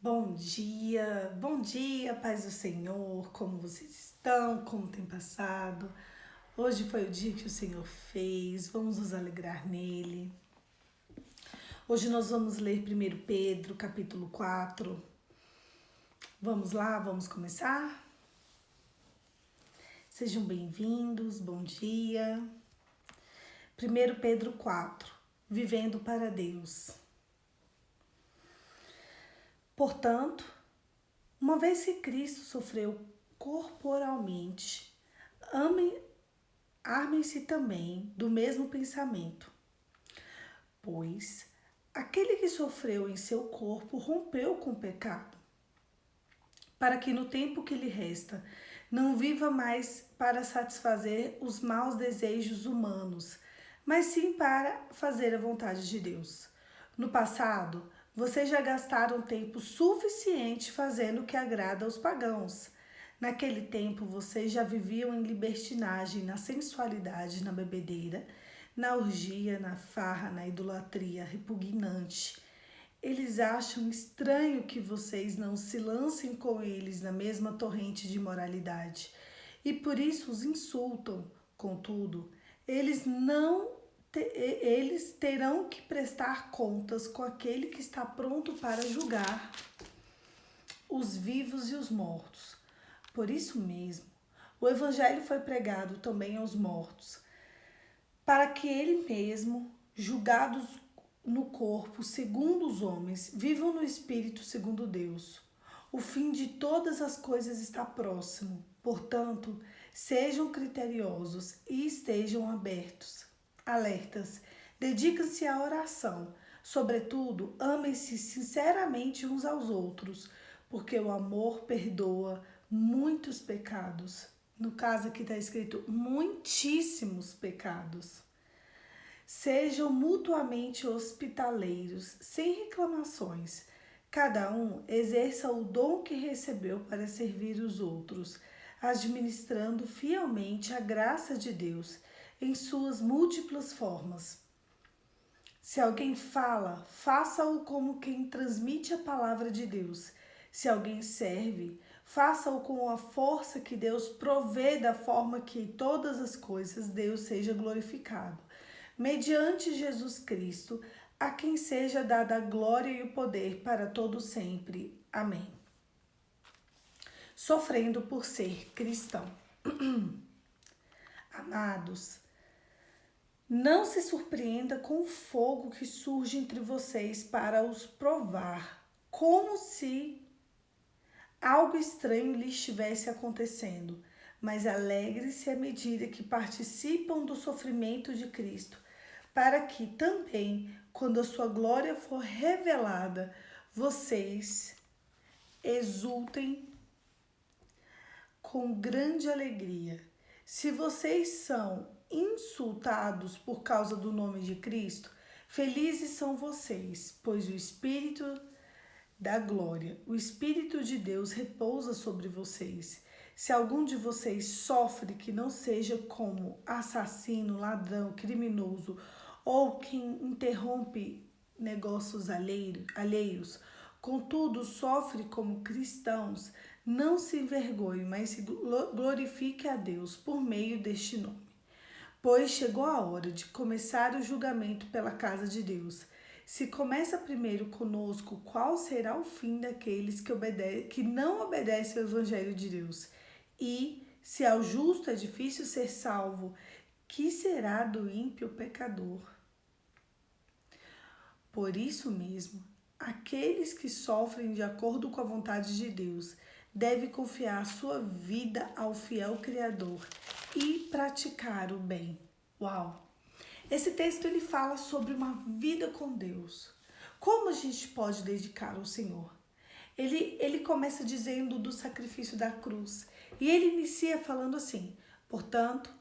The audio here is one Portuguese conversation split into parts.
Bom dia, paz do Senhor, como vocês estão, como tem passado? Hoje foi o dia que o Senhor fez, vamos nos alegrar nele. Hoje nós vamos ler 1 Pedro, capítulo 4. Vamos lá, vamos começar? Sejam bem-vindos, bom dia. 1 Pedro 4, Vivendo para Deus. Portanto, uma vez que Cristo sofreu corporalmente, armem-se também do mesmo pensamento, pois aquele que sofreu em seu corpo rompeu com o pecado, para que no tempo que lhe resta não viva mais para satisfazer os maus desejos humanos, mas sim para fazer a vontade de Deus. No passado, vocês já gastaram tempo suficiente fazendo o que agrada aos pagãos. Naquele tempo, vocês já viviam em libertinagem, na sensualidade, na bebedeira, na orgia, na farra, na idolatria repugnante. Eles acham estranho que vocês não se lancem com eles na mesma torrente de imoralidade e por isso os insultam. Contudo, eles terão que prestar contas com aquele que está pronto para julgar os vivos e os mortos. Por isso mesmo, o Evangelho foi pregado também aos mortos, para que ele mesmo, julgados no corpo segundo os homens, vivam no espírito segundo Deus. O fim de todas as coisas está próximo. Portanto, sejam criteriosos e estejam alertas. Dediquem-se à oração. Sobretudo, amem-se sinceramente uns aos outros, porque o amor perdoa muitos pecados. No caso aqui está escrito muitíssimos pecados. Sejam mutuamente hospitaleiros, sem reclamações. Cada um exerça o dom que recebeu para servir os outros, administrando fielmente a graça de Deus em suas múltiplas formas. Se alguém fala, faça-o como quem transmite a palavra de Deus. Se alguém serve, faça-o com a força que Deus provê, da forma que em todas as coisas Deus seja glorificado, mediante Jesus Cristo, a quem seja dada a glória e o poder para todo sempre. Amém. Sofrendo por ser cristão. Amados, não se surpreenda com o fogo que surge entre vocês para os provar, como se algo estranho lhe estivesse acontecendo, mas alegre-se à medida que participam do sofrimento de Cristo, para que também, quando a sua glória for revelada, vocês exultem com grande alegria. Se vocês são insultados por causa do nome de Cristo, felizes são vocês, pois o Espírito da glória, o Espírito de Deus repousa sobre vocês. Se algum de vocês sofre, que não seja como assassino, ladrão, criminoso ou quem interrompe negócios alheios, contudo sofre como cristãos, não se envergonhe, mas se glorifique a Deus por meio deste nome. Pois chegou a hora de começar o julgamento pela casa de Deus. Se começa primeiro conosco, qual será o fim daqueles que não obedecem ao Evangelho de Deus? E, se ao justo é difícil ser salvo, que será do ímpio pecador? Por isso mesmo, aqueles que sofrem de acordo com a vontade de Deus devem confiar sua vida ao fiel Criador e praticar o bem. Uau! Esse texto ele fala sobre uma vida com Deus. Como a gente pode dedicar ao Senhor? Ele começa dizendo do sacrifício da cruz. E ele inicia falando assim: portanto,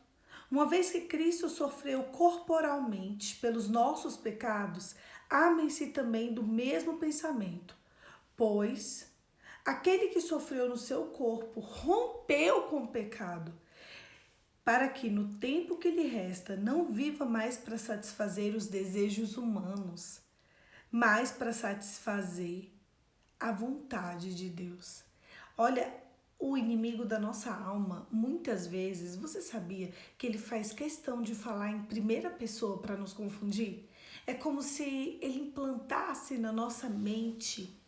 uma vez que Cristo sofreu corporalmente pelos nossos pecados, amem-se também do mesmo pensamento, pois aquele que sofreu no seu corpo rompeu com o pecado, para que no tempo que lhe resta não viva mais para satisfazer os desejos humanos, mas para satisfazer a vontade de Deus. Olha, o inimigo da nossa alma, muitas vezes, você sabia que ele faz questão de falar em primeira pessoa para nos confundir? É como se ele implantasse na nossa mente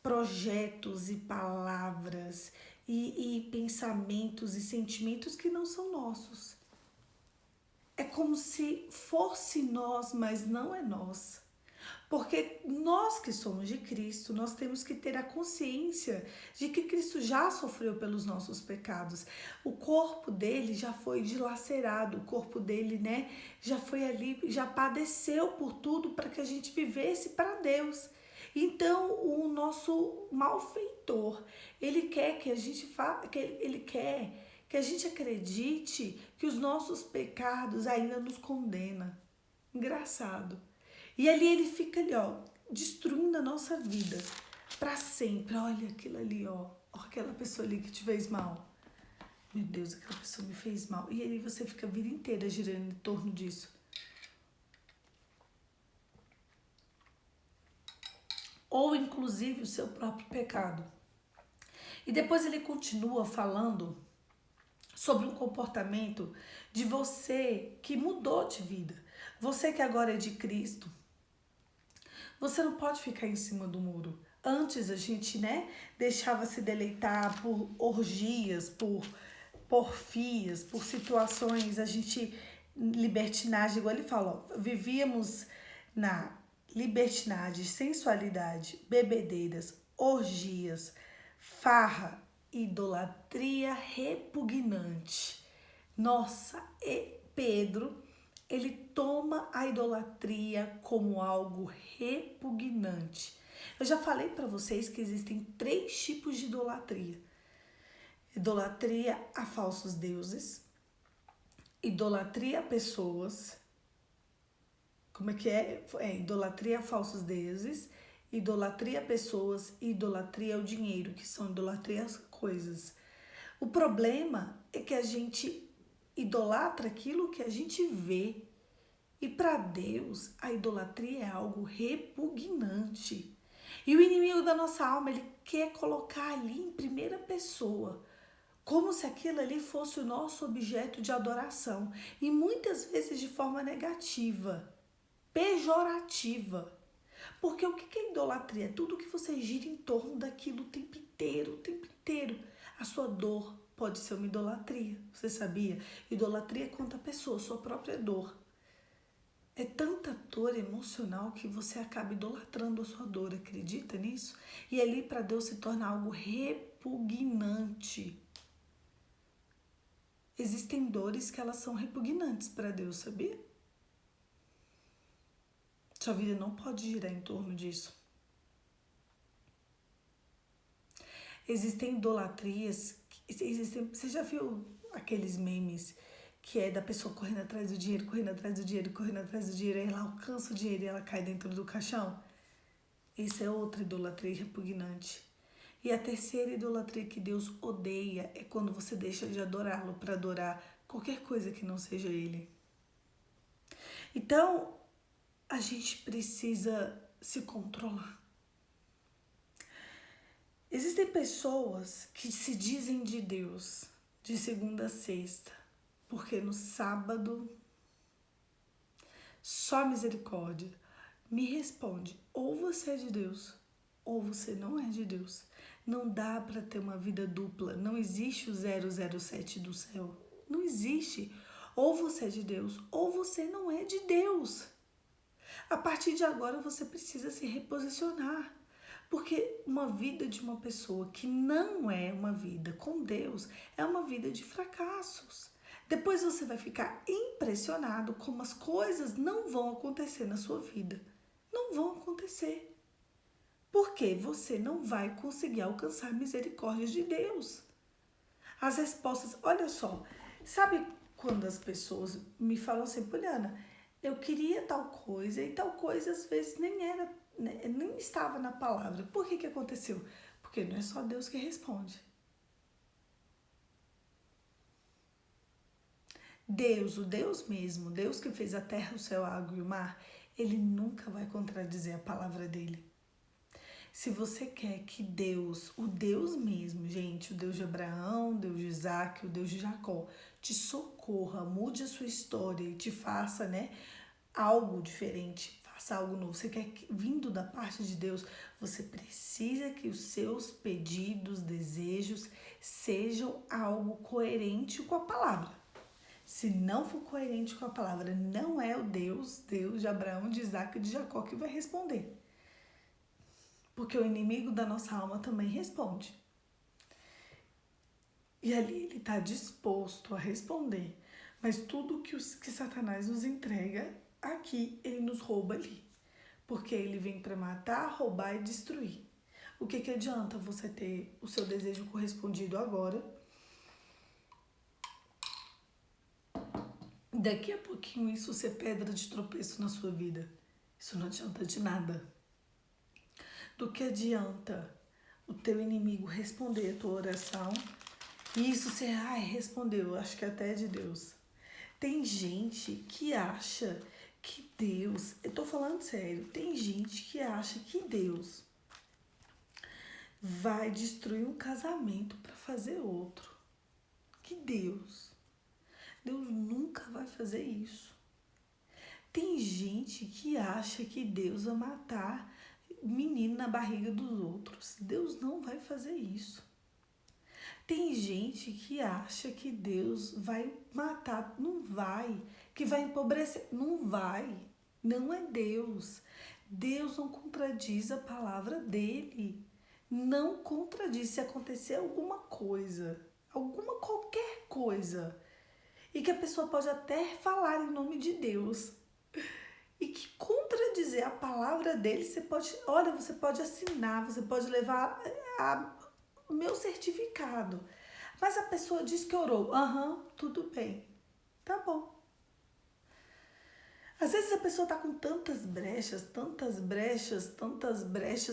projetos e palavras e pensamentos e sentimentos que não são nossos. É como se fosse nós, mas não é nós. Porque nós que somos de Cristo, nós temos que ter a consciência de que Cristo já sofreu pelos nossos pecados. O corpo dele já foi dilacerado, o corpo dele, né, já foi ali, já padeceu por tudo para que a gente vivesse para Deus. Então, o nosso malfeitor, ele quer que a gente ele quer que a gente acredite que os nossos pecados ainda nos condenam. Engraçado. E ali ele fica ali, ó, destruindo a nossa vida para sempre. Olha aquilo ali, ó, aquela pessoa ali que te fez mal. Meu Deus, aquela pessoa me fez mal. E aí você fica a vida inteira girando em torno disso. Ou inclusive o seu próprio pecado. E depois ele continua falando sobre um comportamento de você que mudou de vida. Você que agora é de Cristo. Você não pode ficar em cima do muro. Antes a gente, né, deixava se deleitar por orgias, por porfias, por situações, a gente, libertinagem, igual ele fala, ó, vivíamos na libertinagem, sensualidade, bebedeiras, orgias, farra, idolatria repugnante. Nossa, e Pedro, ele toma a idolatria como algo repugnante. Eu já falei para vocês que existem 3 tipos de idolatria. Idolatria a falsos deuses, idolatria a pessoas, como é que é? Idolatria a falsos deuses, idolatria a pessoas e idolatria ao dinheiro, que são idolatria às coisas. O problema é que a gente idolatra aquilo que a gente vê. E para Deus, a idolatria é algo repugnante. E o inimigo da nossa alma, ele quer colocar ali em primeira pessoa, como se aquilo ali fosse o nosso objeto de adoração. E muitas vezes de forma negativa, pejorativa. Porque o que é idolatria? É tudo que você gira em torno daquilo o tempo inteiro, o tempo inteiro. A sua dor pode ser uma idolatria, você sabia? Idolatria contra a pessoa, sua própria dor. É tanta dor emocional que você acaba idolatrando a sua dor, acredita nisso? E ali para Deus se torna algo repugnante. Existem dores que elas são repugnantes para Deus, sabia? Sua vida não pode girar em torno disso. Existem idolatrias, você já viu aqueles memes que é da pessoa correndo atrás do dinheiro, correndo atrás do dinheiro, correndo atrás do dinheiro, aí ela alcança o dinheiro e ela cai dentro do caixão? Isso é outra idolatria repugnante. E a terceira idolatria que Deus odeia é quando você deixa de adorá-lo para adorar qualquer coisa que não seja Ele. Então, a gente precisa se controlar. Existem pessoas que se dizem de Deus de segunda a sexta, porque no sábado só misericórdia. Me responde, ou você é de Deus, ou você não é de Deus. Não dá para ter uma vida dupla, não existe o 007 do céu, não existe. Ou você é de Deus, ou você não é de Deus. A partir de agora você precisa se reposicionar. Porque uma vida de uma pessoa que não é uma vida com Deus é uma vida de fracassos. Depois você vai ficar impressionado como as coisas não vão acontecer na sua vida. Não vão acontecer. Porque você não vai conseguir alcançar a misericórdia de Deus. As respostas, olha só, sabe quando as pessoas me falam assim, Poliana, eu queria tal coisa e tal coisa às vezes nem era, nem estava na palavra. Por que aconteceu? Porque não é só Deus que responde. Deus, o Deus mesmo, Deus que fez a terra, o céu, a água e o mar, ele nunca vai contradizer a palavra dele. Se você quer que Deus, o Deus mesmo, gente, o Deus de Abraão, o Deus de Isaac, o Deus de Jacó, te socorra, mude a sua história e te faça, né, algo diferente, faça algo novo. Você quer que, vindo da parte de Deus, você precisa que os seus pedidos, desejos sejam algo coerente com a palavra. Se não for coerente com a palavra, não é o Deus de Abraão, de Isaac e de Jacó que vai responder. Porque o inimigo da nossa alma também responde. E ali ele está disposto a responder. Mas tudo que Satanás nos entrega aqui, ele nos rouba ali. Porque ele vem para matar, roubar e destruir. O que adianta você ter o seu desejo correspondido agora? Daqui a pouquinho isso ser pedra de tropeço na sua vida. Isso não adianta de nada. Do que adianta o teu inimigo responder a tua oração e isso ser, respondeu, acho que até é de Deus. Tem gente que acha que Deus, eu tô falando sério, tem gente que acha que Deus vai destruir um casamento para fazer outro. Que Deus nunca vai fazer isso. Tem gente que acha que Deus vai matar menino na barriga dos outros. Deus não vai fazer isso. Tem gente que acha que Deus vai matar, não vai, que vai empobrecer, não vai, não é Deus. Deus não contradiz a palavra dele, não contradiz. Se acontecer alguma coisa, qualquer coisa, e que a pessoa pode até falar em nome de Deus, e que contradizer a palavra dele, você pode assinar, você pode levar o meu certificado. Mas a pessoa diz que orou. Tudo bem. Tá bom. Às vezes a pessoa tá com tantas brechas,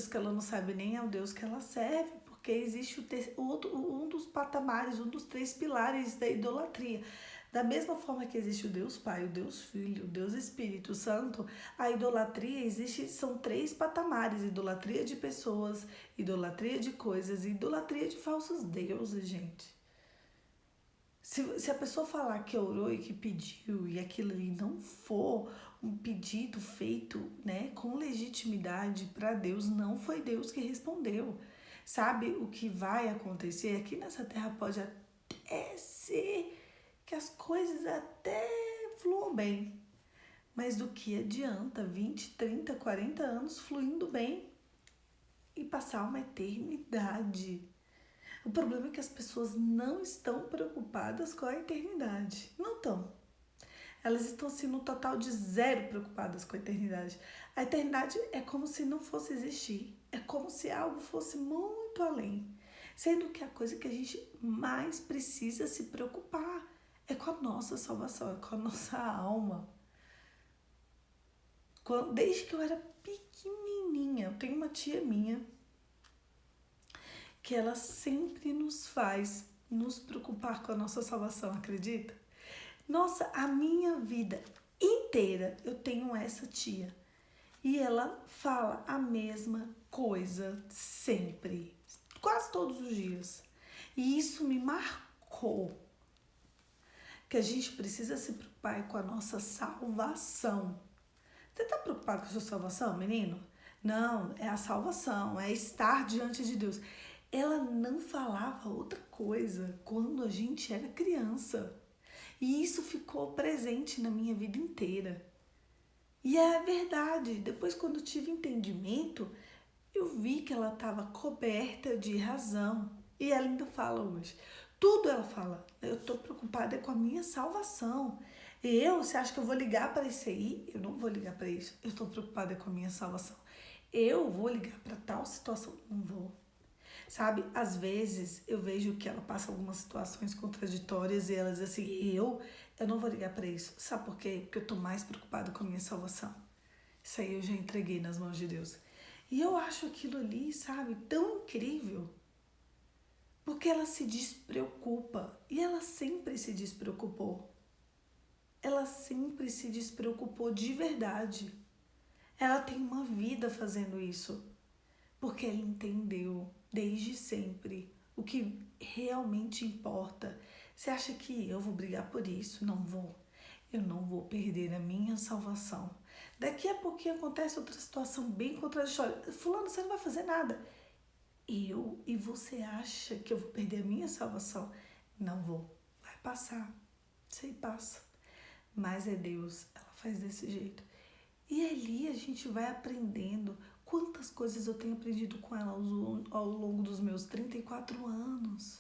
que ela não sabe nem ao Deus que ela serve, porque existe um dos patamares, um dos 3 pilares da idolatria. Da mesma forma que existe o Deus Pai, o Deus Filho, o Deus Espírito Santo, a idolatria são 3 patamares: idolatria de pessoas, idolatria de coisas e idolatria de falsos deuses, gente. Se a pessoa falar que orou e que pediu e aquilo ali não for um pedido feito, né, com legitimidade para Deus, não foi Deus que respondeu. Sabe o que vai acontecer? Aqui nessa terra pode até ser que as coisas até fluam bem. Mas do que adianta 20, 30, 40 anos fluindo bem e passar uma eternidade? O problema é que as pessoas não estão preocupadas com a eternidade. Não estão. Elas estão assim no total de 0 preocupadas com a eternidade. A eternidade é como se não fosse existir. É como se algo fosse muito além. Sendo que a coisa que a gente mais precisa se preocupar é com a nossa salvação, é com a nossa alma. Desde que eu era pequenininha, eu tenho uma tia minha que ela sempre nos faz nos preocupar com a nossa salvação, acredita? Nossa, a minha vida inteira eu tenho essa tia. E ela fala a mesma coisa sempre, quase todos os dias. E isso me marcou. Que a gente precisa se preocupar com a nossa salvação. Você está preocupado com a sua salvação, menino? Não, é a salvação, é estar diante de Deus. Ela não falava outra coisa quando a gente era criança. E isso ficou presente na minha vida inteira. E é verdade, depois quando eu tive entendimento, eu vi que ela estava coberta de razão. E ela ainda fala hoje. Tudo ela fala. Eu estou preocupada com a minha salvação. Você acha que eu vou ligar para isso aí? Eu não vou ligar para isso. Eu estou preocupada com a minha salvação. Eu vou ligar para tal situação? Não vou. Sabe, às vezes eu vejo que ela passa algumas situações contraditórias e ela diz assim, eu não vou ligar para isso. Sabe por quê? Porque eu tô mais preocupada com a minha salvação. Isso aí eu já entreguei nas mãos de Deus. E eu acho aquilo ali, sabe, tão incrível. Porque ela se despreocupa. E ela sempre se despreocupou. Ela sempre se despreocupou de verdade. Ela tem uma vida fazendo isso. porque ela entendeu desde sempre o que realmente importa. Você acha que eu vou brigar por isso? Não vou. Eu não vou perder a minha salvação. Daqui a pouquinho acontece outra situação bem contraditória. Fulano, você não vai fazer nada. E você acha que eu vou perder a minha salvação? Não vou. Vai passar. Sei, passa. Mas é Deus. Ela faz desse jeito. E ali a gente vai aprendendo. Quantas coisas eu tenho aprendido com ela ao longo dos meus 34 anos.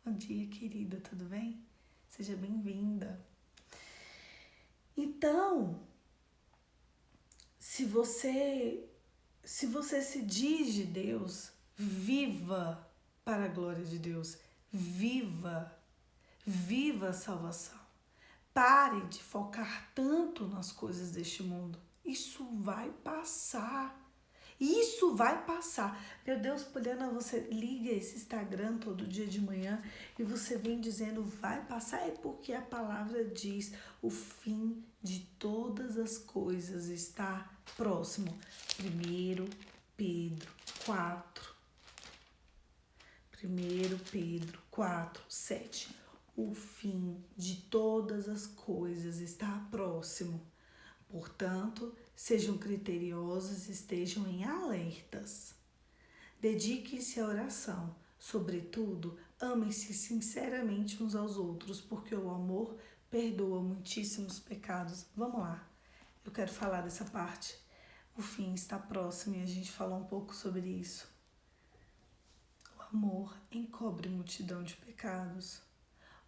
Bom dia, querida, tudo bem? Seja bem-vinda. Então, se você se diz de Deus, viva para a glória de Deus. Viva a salvação. Pare de focar tanto nas coisas deste mundo. Isso vai passar. Isso vai passar. Meu Deus, Poliana, você liga esse Instagram todo dia de manhã e você vem dizendo vai passar. É porque a palavra diz o fim de todas as coisas está próximo. 1 Pedro 4. 1 Pedro 4, 7. O fim de todas as coisas está próximo. Portanto, sejam criteriosos e estejam em alertas. Dediquem-se à oração. Sobretudo, amem-se sinceramente uns aos outros, porque o amor perdoa muitíssimos pecados. Vamos lá, eu quero falar dessa parte. O fim está próximo e a gente falou um pouco sobre isso. O amor encobre multidão de pecados.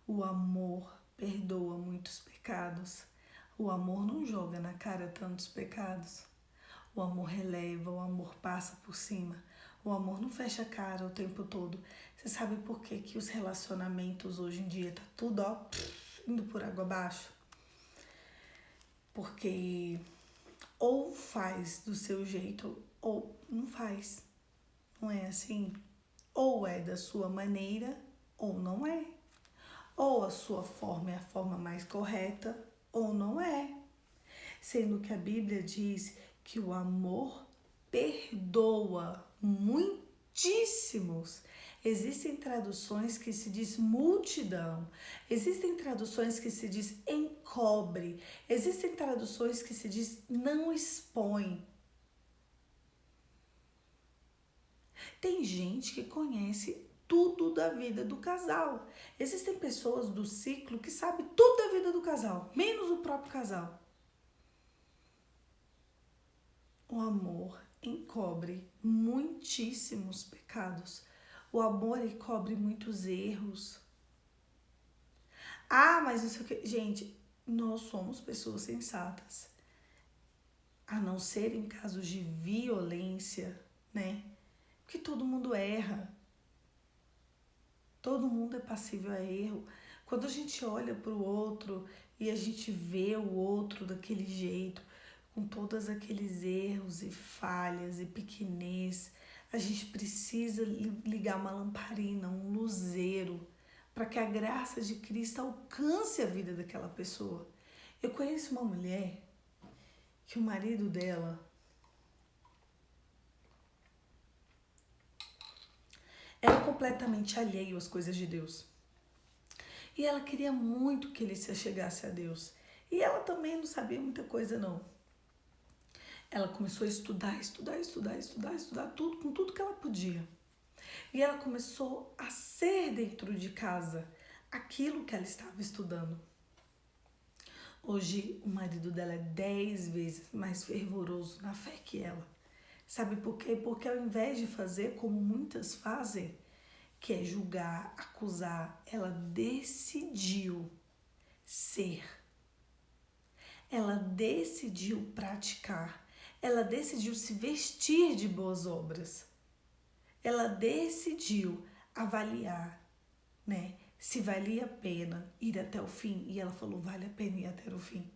O amor perdoa muitos pecados. O amor não joga na cara tantos pecados. O amor releva, o amor passa por cima. O amor não fecha a cara o tempo todo. Você sabe por que que os relacionamentos hoje em dia tá tudo, indo por água abaixo? Porque ou faz do seu jeito ou não faz. Não é assim? Ou é da sua maneira ou não é. Ou a sua forma é a forma mais correta ou não é. Sendo que a Bíblia diz que o amor perdoa muitíssimos. Existem traduções que se diz multidão. Existem traduções que se diz encobre. Existem traduções que se diz não expõe. Tem gente que conhece tudo da vida do casal. Existem pessoas do ciclo que sabem tudo da vida do casal, menos o próprio casal. O amor encobre muitíssimos pecados. O amor encobre muitos erros. Ah, mas isso aqui... Gente, nós somos pessoas sensatas. A não ser em casos de violência, né? Porque todo mundo erra. Todo mundo é passível a erro. Quando a gente olha para o outro e a gente vê o outro daquele jeito, com todos aqueles erros e falhas e pequenez, a gente precisa ligar uma lamparina, um luzeiro, para que a graça de Cristo alcance a vida daquela pessoa. Eu conheço uma mulher que o marido dela era completamente alheio às coisas de Deus. E ela queria muito que ele se achegasse a Deus. E ela também não sabia muita coisa, não. Ela começou a estudar tudo, com tudo que ela podia. E ela começou a ser dentro de casa aquilo que ela estava estudando. Hoje, o marido dela é 10 vezes mais fervoroso na fé que ela. Sabe por quê? Porque ao invés de fazer como muitas fazem, que é julgar, acusar, ela decidiu ser. Ela decidiu praticar. Ela decidiu se vestir de boas obras. Ela decidiu avaliar, né? Se valia a pena ir até o fim. E ela falou, vale a pena ir até o fim.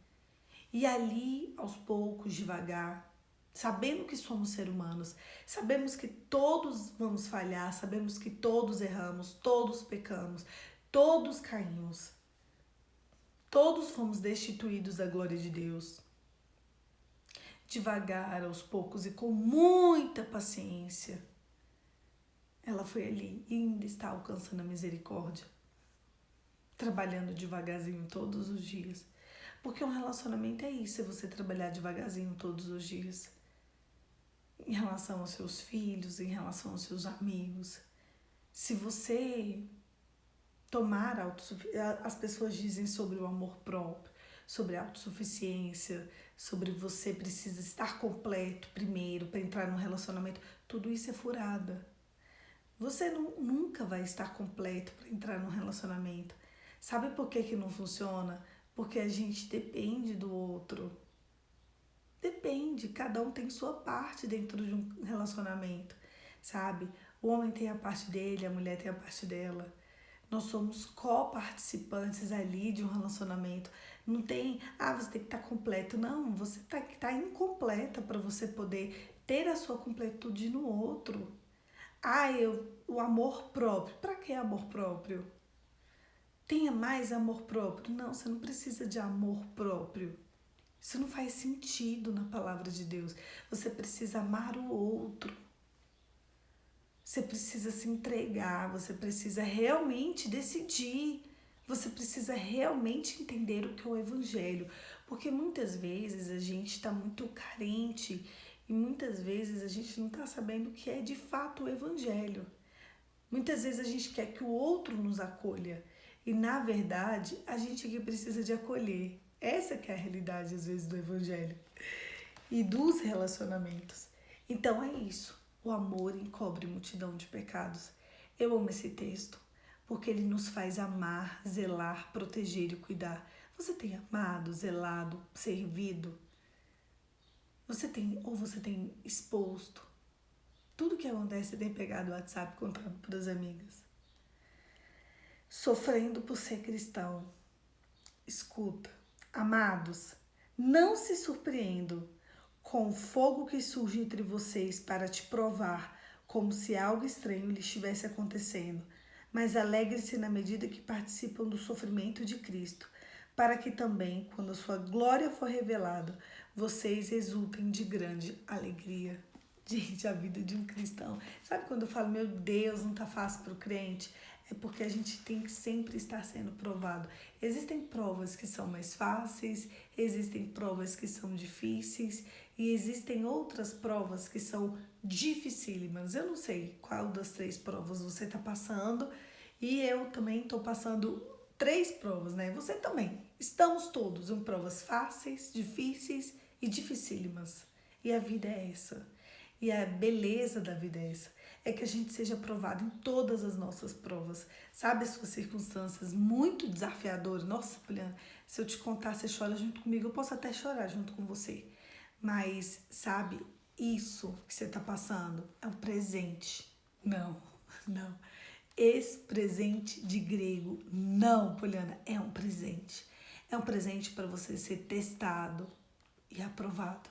E ali, aos poucos, devagar, sabendo que somos seres humanos, sabemos que todos vamos falhar, sabemos que todos erramos, todos pecamos, todos caímos, todos fomos destituídos da glória de Deus. devagar, aos poucos e com muita paciência, ela foi ali e ainda está alcançando a misericórdia, trabalhando devagarzinho todos os dias. Porque um relacionamento é isso, é você trabalhar devagarzinho todos os dias. Em relação aos seus filhos, em relação aos seus amigos. Se você tomar autossuficiência, as pessoas dizem sobre o amor próprio, sobre a autossuficiência, sobre você precisa estar completo primeiro para entrar no relacionamento. Tudo isso é furada. Você nunca vai estar completo para entrar num relacionamento. Sabe por que não funciona? Porque a gente depende do outro. Depende, cada um tem sua parte dentro de um relacionamento, sabe? O homem tem a parte dele, a mulher tem a parte dela. Nós somos co-participantes ali de um relacionamento. Não tem, você tem que estar completo. Não, você tem que estar incompleta para você poder ter a sua completude no outro. O amor próprio. Para que amor próprio? Tenha mais amor próprio. Não, você não precisa de amor próprio. Isso não faz sentido na palavra de Deus. Você precisa amar o outro. Você precisa se entregar. Você precisa realmente decidir. Você precisa realmente entender o que é o evangelho. Porque muitas vezes a gente está muito carente e muitas vezes a gente não está sabendo o que é de fato o evangelho. Muitas vezes a gente quer que o outro nos acolha. E na verdade, a gente aqui precisa de acolher. Essa que é a realidade, às vezes, do evangelho e dos relacionamentos. Então é isso. O amor encobre multidão de pecados. Eu amo esse texto porque ele nos faz amar, zelar, proteger e cuidar. Você tem amado, zelado, servido? Você tem exposto? Tudo que acontece, você tem pegado o WhatsApp contando para as amigas. Sofrendo por ser cristão. Escuta. Amados, não se surpreendam com o fogo que surge entre vocês para te provar, como se algo estranho lhe estivesse acontecendo, mas alegre-se na medida que participam do sofrimento de Cristo, para que também, quando a sua glória for revelada, vocês exultem de grande alegria. Gente, a vida de um cristão. Sabe quando eu falo, meu Deus, não tá fácil para o crente? É porque a gente tem que sempre estar sendo provado. Existem provas que são mais fáceis, existem provas que são difíceis e existem outras provas que são dificílimas. Eu não sei qual das 3 provas você está passando e eu também estou passando 3 provas, né? Você também. Estamos todos em provas fáceis, difíceis e dificílimas. E a vida é essa. E a beleza da vida é essa. É que a gente seja aprovado em todas as nossas provas. Sabe as suas circunstâncias muito desafiadoras? Nossa, Poliana, se eu te contar, você chora junto comigo. Eu posso até chorar junto com você. Mas, sabe, isso que você está passando é um presente. Não. Esse presente de grego, não, Poliana, é um presente. É um presente para você ser testado e aprovado.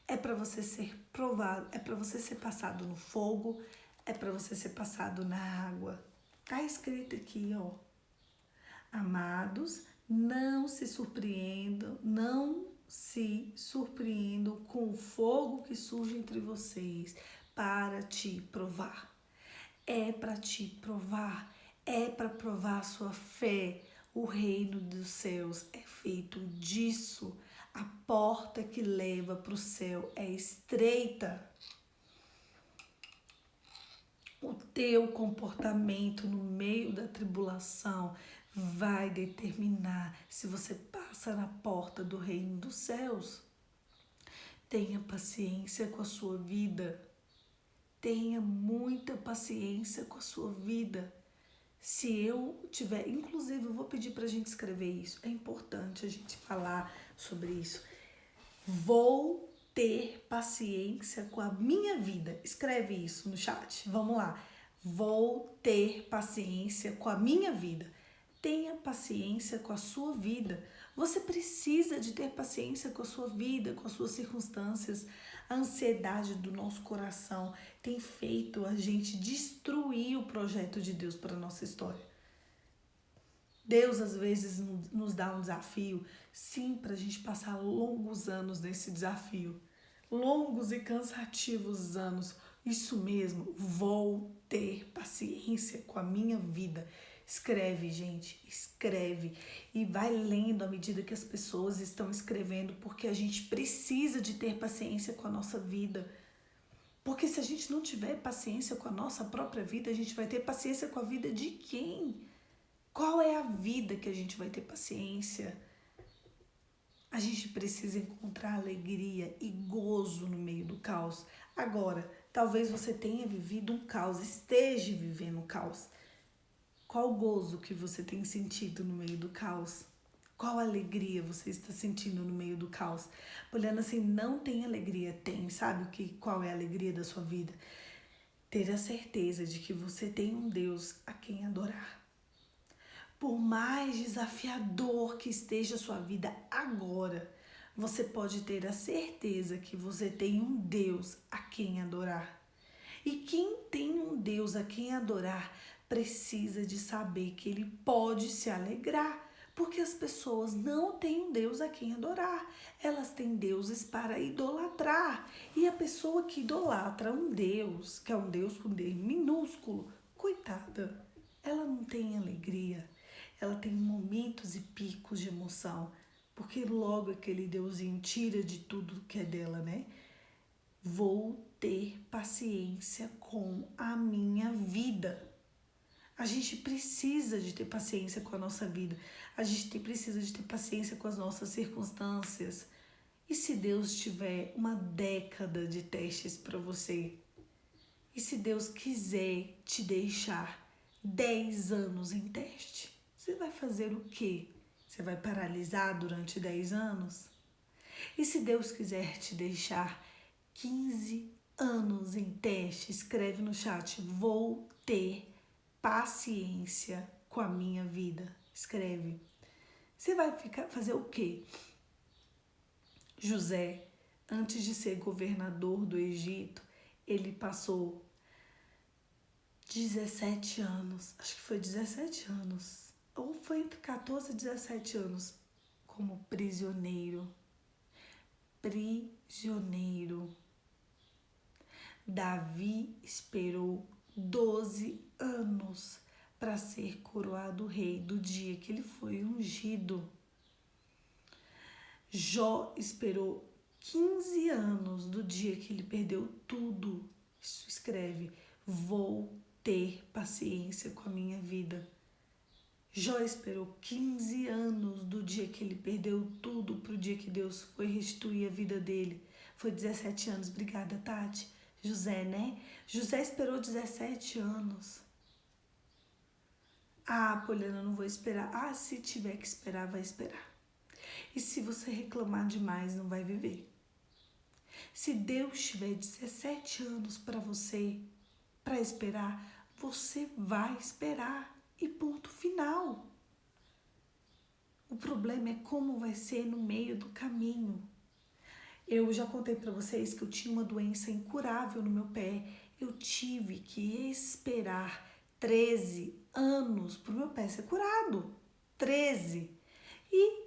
É para você ser provado, é para você ser passado no fogo, é para você ser passado na água. Tá escrito aqui, ó. Amados, não se surpreendam com o fogo que surge entre vocês para te provar. É para te provar, é para provar a sua fé. O reino dos céus é feito disso. A porta que leva para o céu é estreita. O teu comportamento no meio da tribulação vai determinar se você passa na porta do reino dos céus. Tenha paciência com a sua vida. Tenha muita paciência com a sua vida. Se eu tiver, inclusive eu vou pedir pra gente escrever isso. É importante a gente falar sobre isso. Vou ter paciência com a minha vida. Escreve isso no chat. Vamos lá. Vou ter paciência com a minha vida. Tenha paciência com a sua vida. Você precisa de ter paciência com a sua vida, com as suas circunstâncias. A ansiedade do nosso coração tem feito a gente destruir o projeto de Deus para a nossa história. Deus às vezes nos dá um desafio, sim, para a gente passar longos anos nesse desafio. longos e cansativos anos. Isso mesmo, vou ter paciência com a minha vida. Escreve, gente, escreve e vai lendo à medida que as pessoas estão escrevendo, porque a gente precisa de ter paciência com a nossa vida. Porque se a gente não tiver paciência com a nossa própria vida, a gente vai ter paciência com a vida de quem? Qual é a vida que a gente vai ter paciência? A gente precisa encontrar alegria e gozo no meio do caos. Agora, talvez você tenha vivido um caos, esteja vivendo um caos. Qual gozo que você tem sentido no meio do caos? Qual alegria você está sentindo no meio do caos? Olhando assim, não tem alegria, tem. Sabe qual é a alegria da sua vida? Ter a certeza de que você tem um Deus a quem adorar. Por mais desafiador que esteja a sua vida agora, você pode ter a certeza que você tem um Deus a quem adorar. E quem tem um Deus a quem adorar precisa de saber que ele pode se alegrar, porque as pessoas não têm um Deus a quem adorar, elas têm deuses para idolatrar. E a pessoa que idolatra um Deus, que é um Deus com D minúsculo, coitada, ela não tem alegria, ela tem momentos e picos de emoção, porque logo aquele Deusinho tira de tudo que é dela, né? Vou ter paciência com a minha vida. A gente precisa de ter paciência com a nossa vida. A gente precisa de ter paciência com as nossas circunstâncias. E se Deus tiver uma década de testes para você? E se Deus quiser te deixar 10 anos em teste? Você vai fazer o quê? Você vai paralisar durante 10 anos? E se Deus quiser te deixar 15 anos em teste, escreve no chat, vou ter paciência com a minha vida. Escreve. Você vai fazer o quê? José, antes de ser governador do Egito, ele passou 17 anos, acho que foi 17 anos, ou foi entre 14 e 17 anos, como prisioneiro. Davi esperou 12 anos para ser coroado rei do dia que ele foi ungido. Jó esperou 15 anos do dia que ele perdeu tudo. Isso escreve, vou ter paciência com a minha vida. Jó esperou 15 anos do dia que ele perdeu tudo para o dia que Deus foi restituir a vida dele. Foi 17 anos. Obrigada, Tati. José, né? José esperou 17 anos. Ah, Poliana, não vou esperar. Ah, se tiver que esperar, vai esperar. E se você reclamar demais, não vai viver. Se Deus tiver 17 anos para você, para esperar, você vai esperar. E ponto final. O problema é como vai ser no meio do caminho. Eu já contei para vocês que eu tinha uma doença incurável no meu pé. Eu tive que esperar 13 anos para o meu pé ser curado. 13. E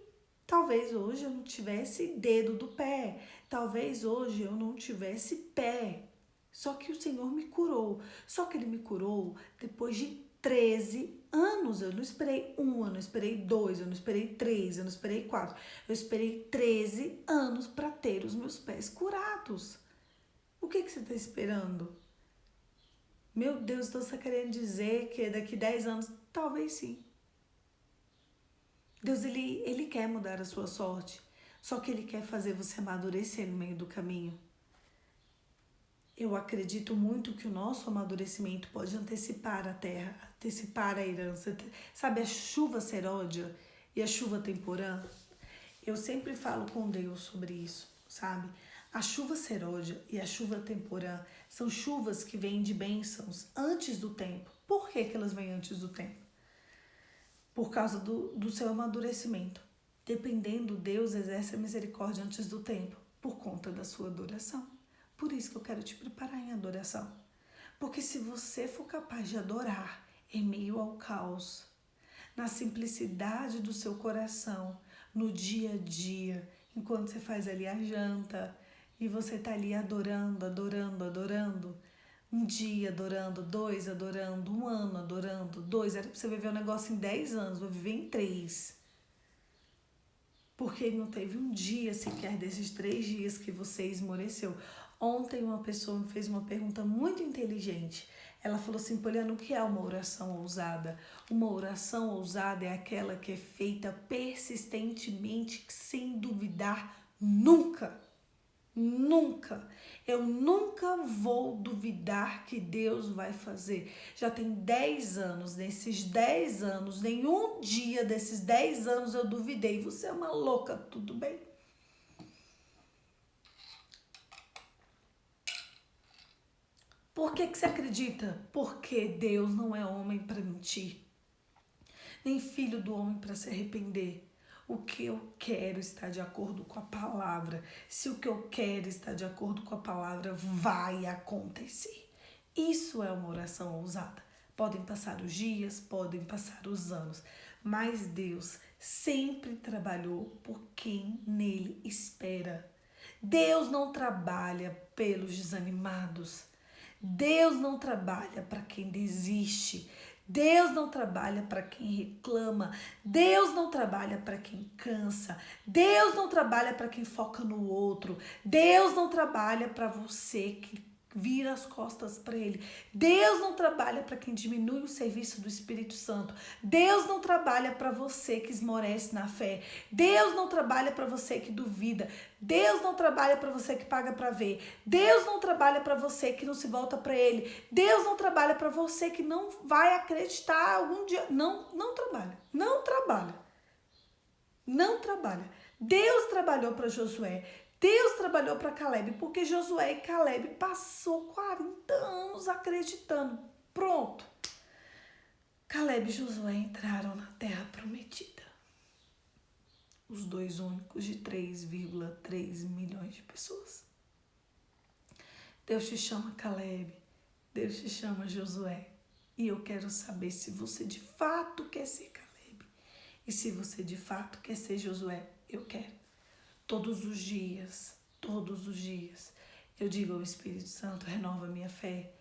talvez hoje eu não tivesse dedo do pé. Talvez hoje eu não tivesse pé. Só que o Senhor me curou. Só que Ele me curou depois de 13 anos. Eu não esperei 1, eu não esperei 2, eu não esperei 3, eu não esperei 4. Eu esperei 13 anos para ter os meus pés curados. O que você está esperando? Meu Deus, então você está querendo dizer que daqui 10 anos? Talvez sim. Deus, ele quer mudar a sua sorte. Só que Ele quer fazer você amadurecer no meio do caminho. Eu acredito muito que o nosso amadurecimento pode antecipar a terra, antecipar a herança. Sabe a chuva seródia e a chuva temporã? Eu sempre falo com Deus sobre isso, sabe? A chuva seródia e a chuva temporã são chuvas que vêm de bênçãos antes do tempo. Por que elas vêm antes do tempo? Por causa do seu amadurecimento. Dependendo, Deus exerce a misericórdia antes do tempo, por conta da sua adoração. Por isso que eu quero te preparar em adoração. Porque se você for capaz de adorar em meio ao caos, na simplicidade do seu coração, no dia a dia, enquanto você faz ali a janta, e você tá ali adorando, adorando, adorando. Um dia adorando, 2 adorando, 1 ano adorando, 2. Era pra você viver um negócio em 10 anos, vou viver em 3. Porque não teve um dia sequer desses 3 dias que você esmoreceu. Ontem uma pessoa me fez uma pergunta muito inteligente. Ela falou assim, Poliana, o que é uma oração ousada? Uma oração ousada é aquela que é feita persistentemente, sem duvidar nunca. Nunca. Eu nunca vou duvidar que Deus vai fazer. Já tem 10 anos. Nesses 10 anos, nenhum dia desses 10 anos eu duvidei. Você é uma louca, tudo bem? Por que você acredita? Porque Deus não é homem para mentir, nem filho do homem para se arrepender. O que eu quero está de acordo com a palavra. Se o que eu quero está de acordo com a palavra, vai acontecer. Isso é uma oração ousada. Podem passar os dias, podem passar os anos, mas Deus sempre trabalhou por quem nele espera. Deus não trabalha pelos desanimados. Deus não trabalha para quem desiste. Deus não trabalha para quem reclama. Deus não trabalha para quem cansa. Deus não trabalha para quem foca no outro. Deus não trabalha para você que vira as costas para ele. Deus não trabalha para quem diminui o serviço do Espírito Santo. Deus não trabalha para você que esmorece na fé. Deus não trabalha para você que duvida. Deus não trabalha para você que paga para ver. Deus não trabalha para você que não se volta para ele. Deus não trabalha para você que não vai acreditar algum dia. Não trabalha. Não trabalha. Não trabalha. Deus trabalhou para Josué. Deus trabalhou para Caleb, porque Josué e Caleb passou 40 anos acreditando. Pronto. Caleb e Josué entraram na terra prometida. Os dois únicos de 3,3 milhões de pessoas. Deus te chama Caleb, Deus te chama Josué. E eu quero saber se você de fato quer ser Caleb. E se você de fato quer ser Josué, eu quero. Todos os dias, eu digo ao Espírito Santo, renova minha fé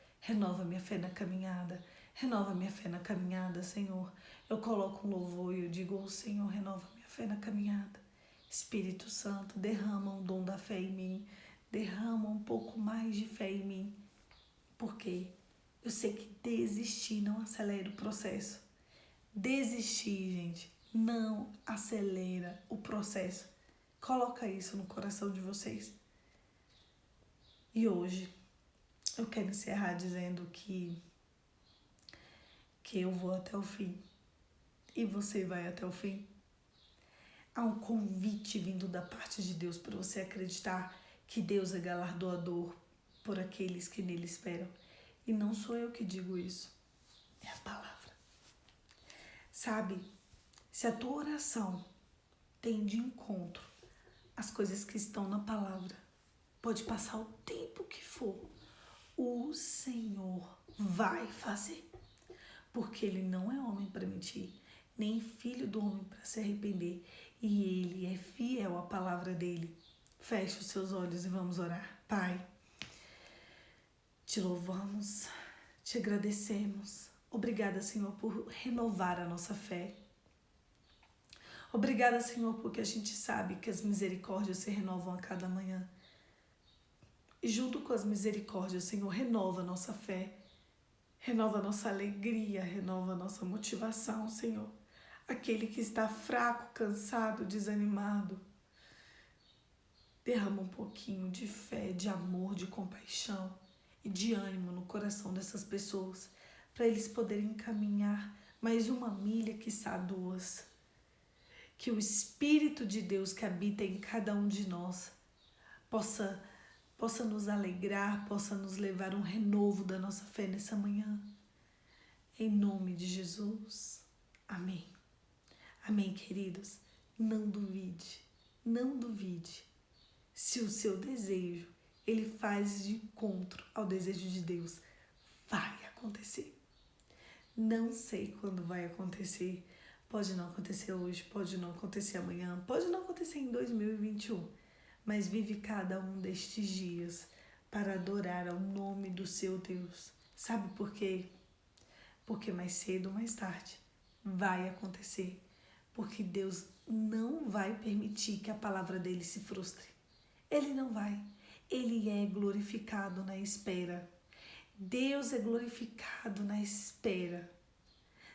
na caminhada, renova minha fé na caminhada, Senhor. Eu coloco um louvor e eu digo, oh, Senhor, renova minha fé na caminhada. Espírito Santo, derrama um dom da fé em mim, derrama um pouco mais de fé em mim, porque eu sei que desistir não acelera o processo. Desistir, gente, não acelera o processo. Coloca isso no coração de vocês. E hoje eu quero encerrar dizendo que eu vou até o fim e você vai até o fim. Há um convite vindo da parte de Deus para você acreditar que Deus é galardoador por aqueles que nele esperam. E não sou eu que digo isso, é a palavra. Sabe, se a tua oração tem de encontro as coisas que estão na palavra, pode passar o tempo que for, o Senhor vai fazer. Porque ele não é homem para mentir, nem filho do homem para se arrepender. E ele é fiel à palavra dele. Feche os seus olhos e vamos orar. Pai, te louvamos, te agradecemos. Obrigada, Senhor, por renovar a nossa fé. Obrigada, Senhor, porque a gente sabe que as misericórdias se renovam a cada manhã. E junto com as misericórdias, Senhor, renova a nossa fé, renova a nossa alegria, renova a nossa motivação, Senhor. Aquele que está fraco, cansado, desanimado, derrama um pouquinho de fé, de amor, de compaixão e de ânimo no coração dessas pessoas, para eles poderem caminhar mais uma milha, quiçá 2. Que o Espírito de Deus que habita em cada um de nós possa nos alegrar, possa nos levar um renovo da nossa fé nessa manhã. Em nome de Jesus. Amém. Amém, queridos. Não duvide, não duvide. Se o seu desejo, ele faz de encontro ao desejo de Deus, vai acontecer. Não sei quando vai acontecer. Pode não acontecer hoje, pode não acontecer amanhã, pode não acontecer em 2021. mas vive cada um destes dias para adorar ao nome do seu Deus. Sabe por quê? Porque mais cedo ou mais tarde vai acontecer. Porque Deus não vai permitir que a palavra dele se frustre. Ele não vai. Ele é glorificado na espera. Deus é glorificado na espera.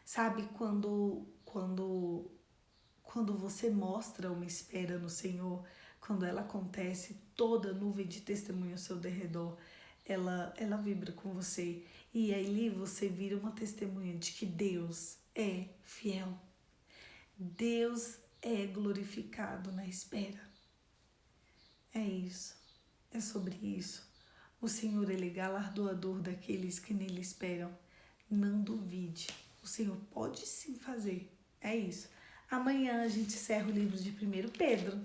Sabe quando você mostra uma espera no Senhor, quando ela acontece, toda nuvem de testemunho ao seu derredor, ela vibra com você. E aí você vira uma testemunha de que Deus é fiel. Deus é glorificado na espera. É isso. É sobre isso. O Senhor, ele é galardoador daqueles que nele esperam. Não duvide. O Senhor pode sim fazer. É isso. Amanhã a gente encerra o livro de 1 Pedro.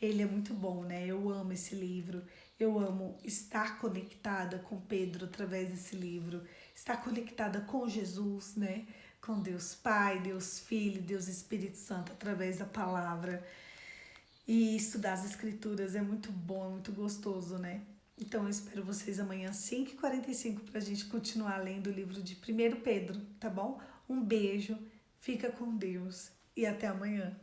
Ele é muito bom, né? Eu amo esse livro. Eu amo estar conectada com Pedro através desse livro. Estar conectada com Jesus, né? Com Deus Pai, Deus Filho, Deus Espírito Santo através da palavra. E estudar as escrituras é muito bom, é muito gostoso, né? Então eu espero vocês amanhã às 5h45 para a gente continuar lendo o livro de 1 Pedro, tá bom? Um beijo, fica com Deus e até amanhã.